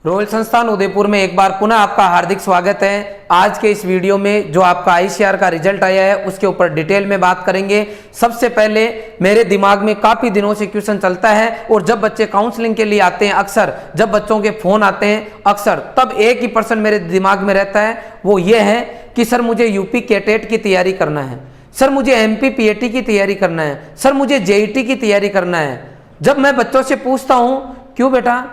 Royal संस्थान उदयपुर में एक बार पुनः आपका हार्दिक स्वागत है। आज के इस वीडियो में जो आपका आईसीआर का रिजल्ट आया है उसके ऊपर डिटेल में बात करेंगे। सबसे पहले मेरे दिमाग में काफी दिनों से क्वेश्चन चलता है और जब बच्चे काउंसलिंग के लिए आते हैं, अक्सर जब बच्चों के फोन आते हैं अक्सर, तब एक ही पर्सन मेरे दिमाग में रहता है, वो ये है कि सर मुझे यूपी कैटेट की तैयारी करना है, सर मुझे एमपी पीएटी की तैयारी करना है, सर मुझे जेईटी की तैयारी करना है। जब मैं बच्चों से पूछता हूं क्यों बेटा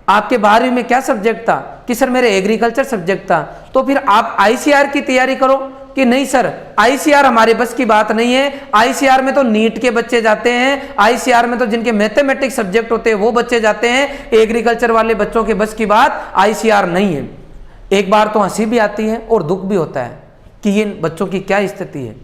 आपके 12वीं में क्या सब्जेक्ट था, कि सर मेरे एग्रीकल्चर सब्जेक्ट था, तो फिर आप आईसीआर की तैयारी करो, कि नहीं सर आईसीआर हमारे बस की बात नहीं है, आईसीआर में तो नीट के बच्चे जाते हैं, आईसीआर में तो जिनके मैथमेटिक्स सब्जेक्ट होते हैं वो बच्चे जाते हैं, एग्रीकल्चर वाले बच्चों के बस की बात आईसीआर नहीं है। एक बार तो हंसी भी आती है और दुख भी होता है कि ये बच्चों की क्या स्थिति है।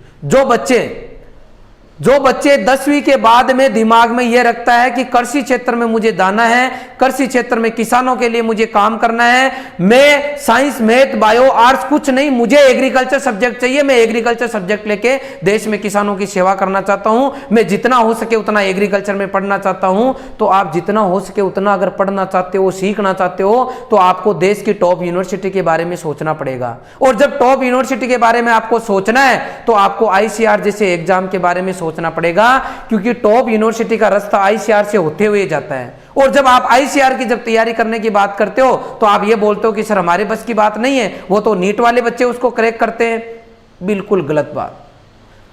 जो बच्चे 10वीं के बाद में दिमाग में यह रखता है कि कृषि क्षेत्र में मुझे जाना है, कृषि क्षेत्र में किसानों के लिए मुझे काम करना है, मैं साइंस मैथ बायो आर्ट्स कुछ नहीं, मुझे एग्रीकल्चर सब्जेक्ट चाहिए, मैं एग्रीकल्चर सब्जेक्ट लेके देश में किसानों की सेवा करना चाहता हूं, मैं जितना हो सके उतना एग्रीकल्चर में पढ़ना चाहता हूं। तो आप जितना हो सके उतना अगर पढ़ना चाहते हो, सीखना चाहते हो, तो आपको देश की टॉप यूनिवर्सिटी के बारे में सोचना पड़ेगा। और जब टॉप यूनिवर्सिटी के बारे में आपको सोचना है तो आपको आईसीआर जैसे एग्जाम के बारे में सोचना पड़ेगा, क्योंकि टॉप यूनिवर्सिटी का रास्ता आईसीआर से होते हुए जाता है। और जब आप आईसीआर की जब तैयारी करने की बात करते हो तो आप ये बोलते हो कि सर हमारे बस की बात नहीं है, वो तो नीट वाले बच्चे उसको क्रैक करते हैं। बिल्कुल गलत बात।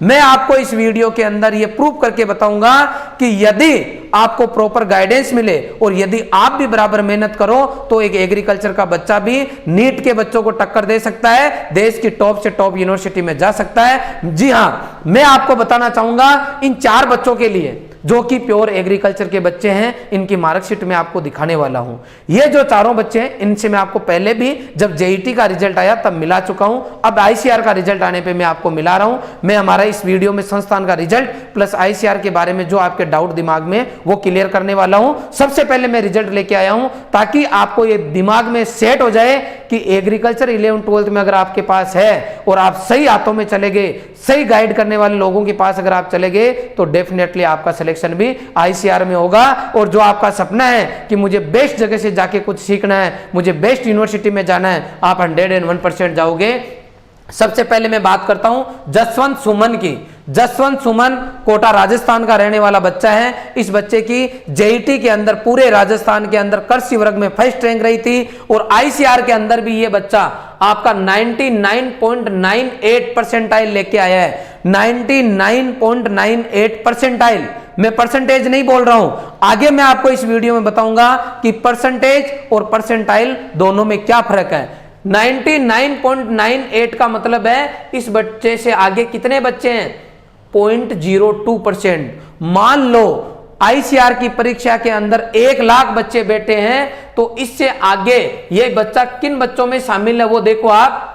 मैं आपको इस वीडियो के अंदर ये प्रूव करके बताऊंगा कि यदि आपको प्रॉपर गाइडेंस मिले और यदि आप भी बराबर मेहनत करो तो एक एग्रीकल्चर का बच्चा भी नीट के बच्चों को टक्कर दे सकता है, देश की टॉप से टॉप यूनिवर्सिटी में जा सकता है। जी हां, मैं आपको बताना चाहूंगा इन 4 बच्चों के लिए जो कि प्योर एग्रीकल्चर के बच्चे हैं, इनकी मार्कशीट में आपको दिखाने वाला हूं। ये जो चारों बच्चे हैं इनसे मैं आपको पहले भी जब जेईटी का रिजल्ट आया तब मिला चुका हूं, अब आईसीआर का रिजल्ट आने पे मैं आपको मिला रहा हूं। मैं हमारा इस वीडियो में संस्थान का रिजल्ट प्लस आईसीआर के बारे में जो आपके डाउट दिमाग में वो क्लियर करने वाला हूं। सबसे पहले मैं रिजल्ट लेके आया हूं ताकि आपको ये दिमाग में सेट हो जाए कि एग्रीकल्चर 11th-12th में अगर आपके पास है और आप सही हाथों में चले गए, सही गाइड करने वाले लोगों के पास अगर आप चले गए तो डेफिनेटली आपका सिलेक्शन भी आईसीआर में होगा। और जो आपका सपना है कि मुझे बेस्ट जगह से जाके कुछ सीखना है, मुझे बेस्ट यूनिवर्सिटी में जाना है, आप 101% जाओगे। सबसे पहले मैं बात करता हूं जसवंत सुमन की। जसवंत सुमन कोटा राजस्थान का रहने वाला बच्चा है। इस बच्चे की जेईटी के अंदर पूरे राजस्थान के अंदर कृषि वर्ग में फर्स्ट रैंक रही थी और आईसीआर के अंदर भी ये बच्चा आपका 99.98 परसेंटाइल लेके आया है। 99.98 परसेंटाइल। मैं परसेंटेज नहीं बोल रहा हूं, आगे मैं आपको इस वीडियो में बताऊंगा कि परसेंटेज और परसेंटाइल दोनों में क्या फर्क है। 99.98 का मतलब है इस बच्चे से आगे कितने बच्चे हैं, 0.02%। मान लो आईसीआर की परीक्षा के अंदर 1 लाख बच्चे बैठे हैं तो इससे आगे ये बच्चा किन बच्चों में शामिल है वो देखो आप।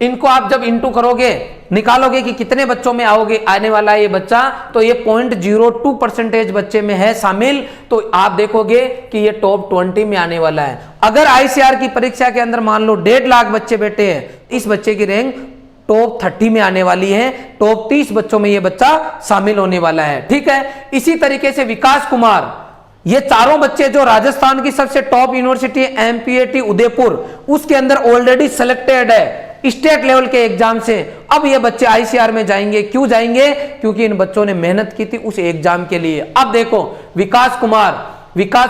इनको आप जब इंटू करोगे, निकालोगे कि कितने बच्चों में आने वाला है ये बच्चा, तो ये 0.02% बच्चे में है शामिल। तो आप देखोगे कि ये टॉप 20 में आने वाला है। अगर आईसीआर की परीक्षा के अंदर मान लो 1.5 लाख बच्चे बैठे हैं, इस बच्चे की रैंक टॉप 30 में आने वाली है, टॉप 30 बच्चों में ये बच्चा शामिल होने वाला है। ठीक है, इसी तरीके से विकास कुमार, ये चारों बच्चे जो राजस्थान की सबसे टॉप यूनिवर्सिटी एमपीएटी उदयपुर, उसके अंदर ऑलरेडी सिलेक्टेड है स्टेट लेवल के एग्जाम से। अब ये बच्चे आईसीआर में जाएंगे। क्यों जाएंगे? क्योंकि इन बच्चों ने मेहनत की थी उस एग्जाम के लिए। अब देखो विकास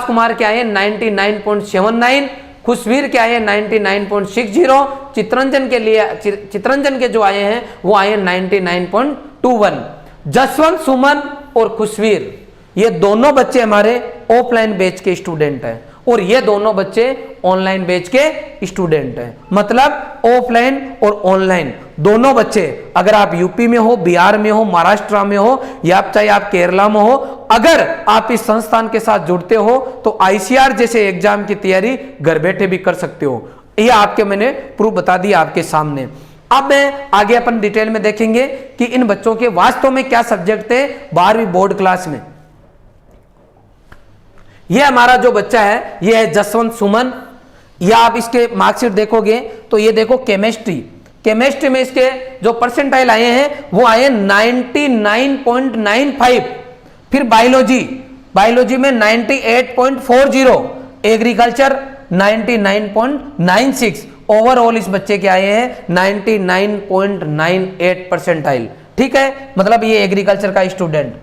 कुमार क्या है 99.79, खुशवीर क्या है 99.60, चित्रंजन के जो आए हैं वो आए 99.21। जसवंत सुमन और खुशवीर ये दोनों बच्चे हमारे ऑफलाइन बैच के स्टूडेंट हैं और ये दोनों बच्चे ऑनलाइन बैच के स्टूडेंट हैं। मतलब ऑफलाइन और ऑनलाइन दोनों बच्चे, अगर आप यूपी में हो, बिहार में हो, महाराष्ट्र में हो या चाहे आप केरला में हो, अगर आप इस संस्थान के साथ जुड़ते हो तो आईसीआर जैसे एग्जाम की तैयारी घर बैठे भी कर सकते हो। ये आपके मैंने प्रूफ बता दिया आपके सामने। अब मैं आगे अपन डिटेल में देखेंगे कि इन बच्चों के वास्तव में क्या सब्जेक्ट थे 12वीं बोर्ड क्लास में। ये हमारा जो बच्चा है ये है जसवंत सुमन। या आप इसके मार्कशीट देखोगे तो ये देखो केमिस्ट्री में इसके जो परसेंटाइल आए हैं वो आए 99.95। फिर बायोलॉजी में 98.40, एग्रीकल्चर 99.96, ओवरऑल इस बच्चे के आए हैं 99.98 परसेंटाइल। ठीक है, मतलब ये एग्रीकल्चर का स्टूडेंट।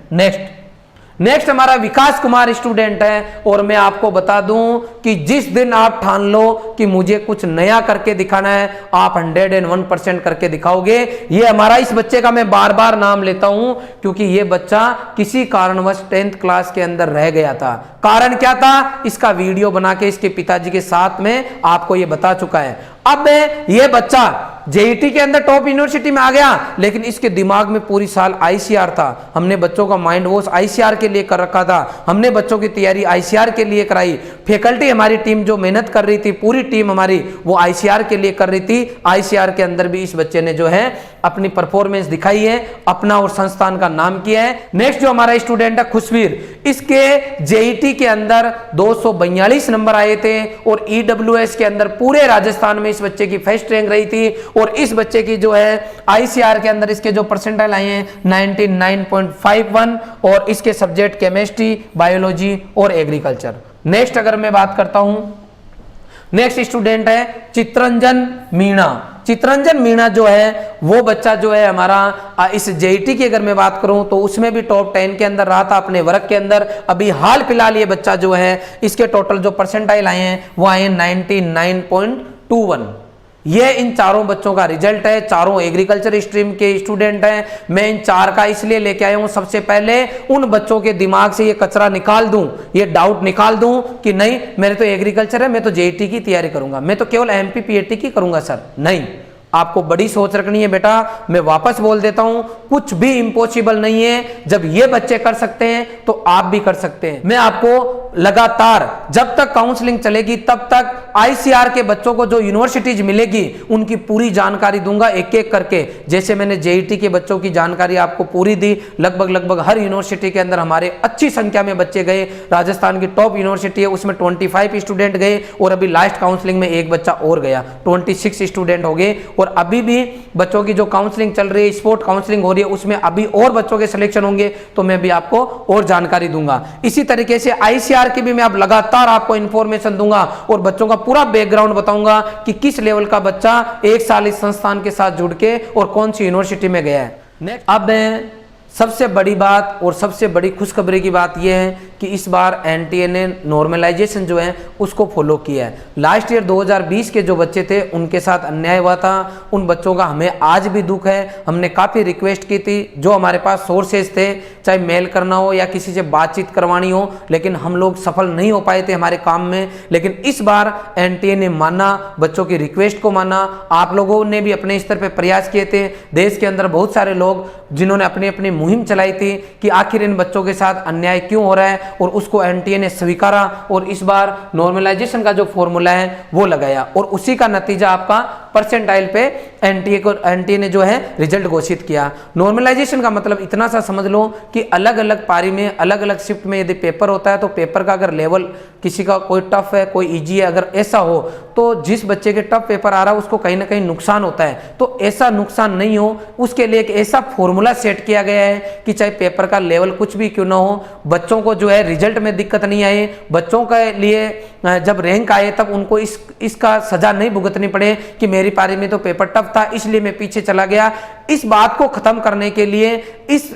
नेक्स्ट हमारा विकास कुमार स्टूडेंट है, और मैं आपको बता दूं कि जिस दिन आप ठान लो कि मुझे कुछ नया करके दिखाना है, आप 101% करके दिखाओगे। ये हमारा इस बच्चे का मैं बार बार नाम लेता हूं क्योंकि ये बच्चा किसी कारणवश 10th क्लास के अंदर रह गया था। कारण क्या था, इसका वीडियो बना के इसके पिताजी के साथ में आपको ये बता चुका है। अब ये बच्चा जेईटी के अंदर टॉप यूनिवर्सिटी में आ गया, लेकिन इसके दिमाग में पूरी साल आईसीआर था। हमने बच्चों का माइंड वॉश आईसीआर के लिए कर रखा था, हमने बच्चों की तैयारी आईसीआर के लिए कराई। फैकल्टी हमारी टीम जो मेहनत कर रही थी, पूरी टीम हमारी वो आईसीआर के लिए कर रही थी। आईसीआर के अंदर भी इस बच्चे ने जो है अपनी परफॉर्मेंस दिखाई है, अपना और संस्थान का नाम किया है। नेक्स्ट जो हमारा स्टूडेंट है खुशवीर, इसके जेईटी के अंदर 242 नंबर आए थे और ईडब्ल्यूएस के अंदर पूरे राजस्थान में इस बच्चे की फर्स्ट रैंक रही थी। और इस बच्चे की जो है आईसीआर के अंदर इसके जो परसेंटाइल आए हैं 99.51, और इसके सब्जेक्ट केमिस्ट्री, बायोलॉजी और एग्रीकल्चर। नेक्स्ट अगर मैं बात करता हूं, नेक्स्ट स्टूडेंट है चित्रंजन मीणा। चित्रंजन मीणा जो है वो बच्चा जो है हमारा इस जेईटी की अगर मैं बात करूं तो उसमें भी टॉप 10 के अंदर रहा था अपने वर्ग के अंदर। अभी हाल फिलहाल ये बच्चा जो है इसके टोटल जो परसेंटाइल आए हैं वो आए 99.21। ये इन चारों बच्चों का रिजल्ट है, चारों एग्रीकल्चर स्ट्रीम के स्टूडेंट हैं। मैं इन चार का इसलिए लेके आया हूं, सबसे पहले उन बच्चों के दिमाग से ये कचरा निकाल दूं, ये डाउट निकाल दूं कि नहीं मेरे तो एग्रीकल्चर है, मैं तो जेईटी की तैयारी करूंगा, मैं तो केवल एमपी पीएटी की करूंगा सर। नहीं, आपको बड़ी सोच रखनी है बेटा। मैं वापस बोल देता हूं, कुछ भी इम्पॉसिबल नहीं है। जब ये बच्चे कर सकते हैं तो आप भी कर सकते हैं। मैं आपको लगातार जब तक काउंसलिंग चलेगी तब तक आईसीआर के बच्चों को जो यूनिवर्सिटीज मिलेगी उनकी पूरी जानकारी दूंगा एक एक करके। जैसे मैंने जेईटी के बच्चों की जानकारी आपको पूरी दी, लगभग हर यूनिवर्सिटी के अंदर हमारे अच्छी संख्या में बच्चे गए। राजस्थान की टॉप यूनिवर्सिटी है उसमें 25 स्टूडेंट गए और अभी लास्ट काउंसलिंग में एक बच्चा और गया, 26 स्टूडेंट हो गए। और अभी भी बच्चों की जो काउंसलिंग चल रही है, स्पोर्ट काउंसलिंग हो रही है, उसमें अभी और बच्चों के सिलेक्शन होंगे तो मैं भी आपको और जानकारी दूंगा। इसी तरीके से आईसीआर की भी मैं अब लगातार आपको इंफॉर्मेशन दूंगा और बच्चों का पूरा बैकग्राउंड बताऊंगा कि किस लेवल का बच्चा एक साल इस संस्थान के साथ जुड़ के और कौन सी यूनिवर्सिटी में गया है। नेक्स्ट, अब सबसे बड़ी बात और सबसे बड़ी खुशखबरी की बात यह है कि इस बार एनटीए ने नॉर्मलाइजेशन जो है उसको फॉलो किया है। लास्ट ईयर 2020 के जो बच्चे थे उनके साथ अन्याय हुआ था, उन बच्चों का हमें आज भी दुख है। हमने काफ़ी रिक्वेस्ट की थी, जो हमारे पास सोर्सेज थे, चाहे मेल करना हो या किसी से बातचीत करवानी हो, लेकिन हम लोग सफल नहीं हो पाए थे हमारे काम में। लेकिन इस बार एनटीए ने माना, बच्चों की रिक्वेस्ट को माना। आप लोगों ने भी अपने स्तर पर प्रयास किए थे। देश के अंदर बहुत सारे लोग जिन्होंने अपनी अपनी मुहिम चलाई थी कि आखिर इन बच्चों के साथ अन्याय क्यों हो रहा है, और उसको एनटीए ने स्वीकारा और इस बार नॉर्मलाइजेशन का जो फॉर्मूला है वो लगाया और उसी का नतीजा आपका परसेंटाइल पे एनटीए ने जो है रिजल्ट घोषित किया। नॉर्मलाइजेशन का मतलब इतना सा समझ लो कि अलग अलग पारी में अलग अलग शिफ्ट में यदि पेपर होता है तो पेपर का अगर लेवल किसी का कोई टफ है कोई इजी है, अगर ऐसा हो तो जिस बच्चे के टफ पेपर आ रहा है उसको कहीं ना कहीं नुकसान होता है। तो ऐसा नुकसान नहीं हो उसके लिए एक ऐसा फॉर्मूला सेट किया गया है कि चाहे पेपर का लेवल कुछ भी क्यों ना हो, बच्चों को जो है रिजल्ट में दिक्कत नहीं आए, बच्चों के लिए जब रैंक आए तब उनको इसका सजा नहीं भुगतनी पड़े कि मेरी पारी में तो पेपर टफ था इसलिए मैं पीछे चला गया। इस बात को खत्म करने के लिए, इस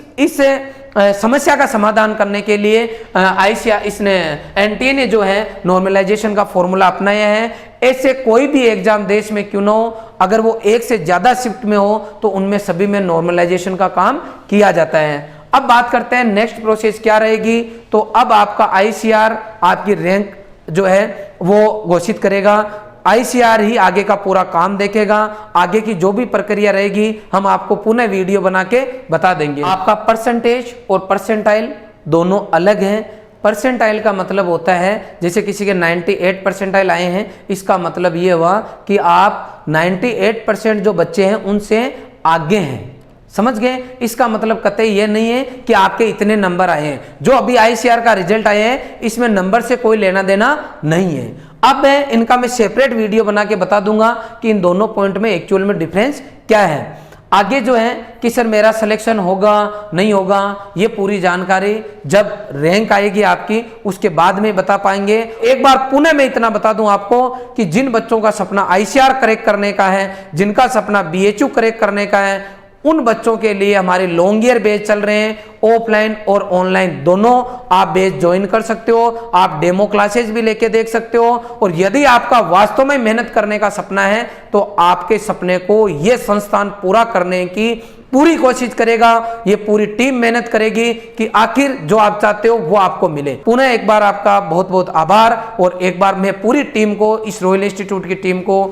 समस्या का समाधान करने के लिए एनटीए ने जो है नॉर्मलाइजेशन का फॉर्मूला अपनाया है। ऐसे कोई भी एग्जाम देश में क्यों ना हो, अगर वो एक से ज्यादा शिफ्ट में हो तो उनमें सभी में नॉर्मलाइजेशन का काम किया जाता है। अब बात करते हैं नेक्स्ट प्रोसेस क्या रहेगी। तो अब आपका आईसीआर आपकी रैंक जो है वो घोषित करेगा। आईसीआर ही आगे का पूरा काम देखेगा। आगे की जो भी प्रक्रिया रहेगी हम आपको पुनः वीडियो बना के बता देंगे। आपका परसेंटेज और परसेंटाइल दोनों अलग हैं। परसेंटाइल का मतलब होता है जैसे किसी के 98 परसेंटाइल आए हैं, इसका मतलब ये हुआ कि आप 98% जो बच्चे हैं उनसे आगे हैं। समझ गए? इसका मतलब कतई ये नहीं है कि आपके इतने नंबर आए हैं। जो अभी आईसीआर का रिजल्ट आए हैं इसमें नंबर से कोई लेना देना नहीं है। अब इनका मैं सेपरेट वीडियो बना के बता दूंगा कि इन दोनों पॉइंट में एक्चुअल में डिफरेंस क्या है। आगे जो है कि सर मेरा सिलेक्शन होगा नहीं होगा, ये पूरी जानकारी जब रैंक आएगी आपकी उसके बाद में बता पाएंगे। एक बार पुनः मैं इतना बता दूं आपको कि जिन बच्चों का सपना ICR क्रैक करने का है, जिनका सपना BHU क्रैक करने का है, उन बच्चों के लिए हमारे लॉन्ग ईयर बैच चल रहे हैं, ऑफलाइन और ऑनलाइन दोनों आप बैच ज्वाइन कर सकते हो। आप डेमो क्लासेस भी लेके देख सकते हो। और यदि आपका वास्तव में मेहनत करने का सपना है तो आपके सपने को यह संस्थान पूरा करने की पूरी कोशिश करेगा। ये पूरी टीम मेहनत करेगी कि आखिर जो आप चाहते हो वो आपको मिले। पुनः एक बार आपका बहुत बहुत आभार। और एक बार मैं पूरी टीम को, इस रॉयल इंस्टीट्यूट की टीम को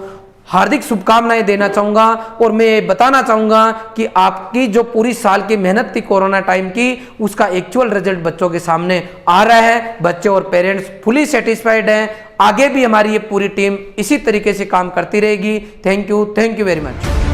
हार्दिक शुभकामनाएं देना चाहूंगा। और मैं बताना चाहूंगा कि आपकी जो पूरी साल की मेहनत थी कोरोना टाइम की, उसका एक्चुअल रिजल्ट बच्चों के सामने आ रहा है। बच्चे और पेरेंट्स फुली सेटिस्फाइड हैं। आगे भी हमारी ये पूरी टीम इसी तरीके से काम करती रहेगी। Thank you very much.